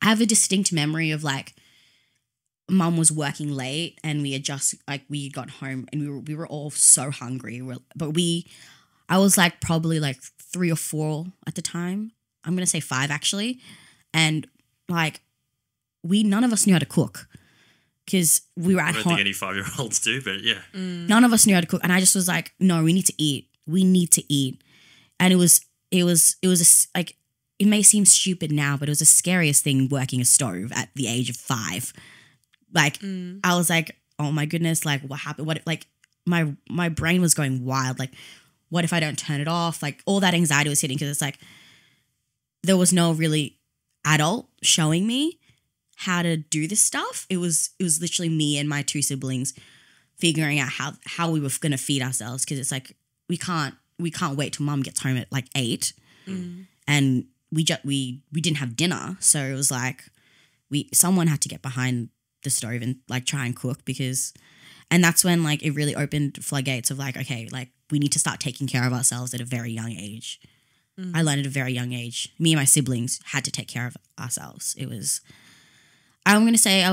I have a distinct memory of like mum was working late and we had just like we got home and we were all so hungry. I was like probably like 3 or 4 at the time. I'm gonna say 5 actually, and like none of us knew how to cook because we were at home. I don't think any 5-year-olds do, but yeah. None of us knew how to cook, and I just was like, no, we need to eat. We need to eat, and it was like. It may seem stupid now, but it was the scariest thing working a stove at the age of 5. Like, I was like, oh my goodness, like what happened? What, like my brain was going wild. Like, what if I don't turn it off? Like all that anxiety was hitting because it's like, there was no really adult showing me how to do this stuff. It was literally me and my 2 siblings figuring out how we were going to feed ourselves. Cause it's like, we can't wait till mum gets home at like 8 and we didn't have dinner. So it was like someone had to get behind the stove and like try and cook and that's when like it really opened floodgates of like, okay, like we need to start taking care of ourselves at a very young age. I learned at a very young age. Me and my siblings had to take care of ourselves. I'm going to say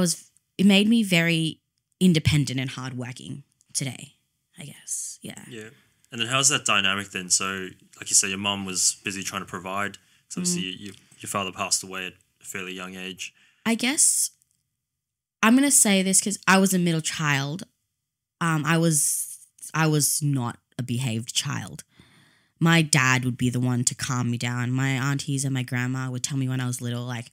it made me very independent and hardworking today, I guess. Yeah. Yeah. And then how's that dynamic then? So like you say, your mum was busy trying to provide. So obviously your father passed away at a fairly young age. I guess I'm going to say this because I was a middle child. I was not a behaved child. My dad would be the one to calm me down. My aunties and my grandma would tell me when I was little, like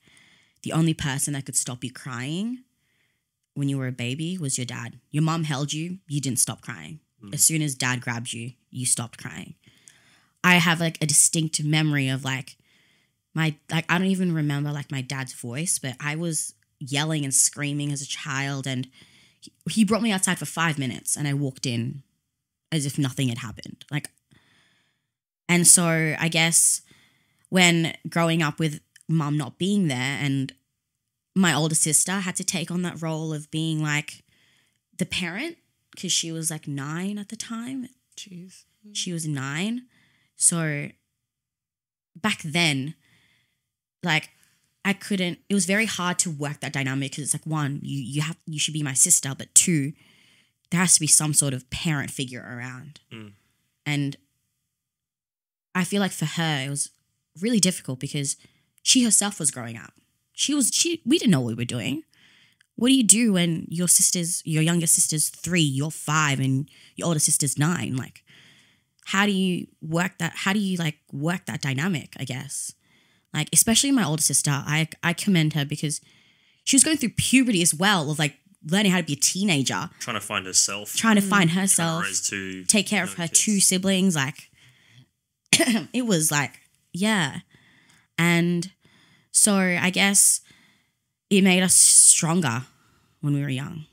the only person that could stop you crying when you were a baby was your dad. Your mom held you, you didn't stop crying. As soon as dad grabbed you, you stopped crying. I have like a distinct memory of like I don't even remember like my dad's voice, but I was yelling and screaming as a child, and he brought me outside for 5 minutes and I walked in as if nothing had happened. And so I guess when growing up with mum not being there and my older sister had to take on that role of being like the parent because she was like 9 at the time. Jeez. She was 9. So back then, like it was very hard to work that dynamic because it's like, 1, you should be my sister, but 2, there has to be some sort of parent figure around. And I feel like for her, it was really difficult because she herself was growing up. We didn't know what we were doing. What do you do when your younger sister's 3, you're 5, and your older sister's 9? Like, how do you work that? How do you like work that dynamic, I guess? Like, especially my older sister, I commend her because she was going through puberty as well of like learning how to be a teenager. Trying to find herself. Trying to find herself. Trying to raise 2 take care of her kids. 2 siblings. Like, it was like, yeah. And so I guess it made us stronger when we were young.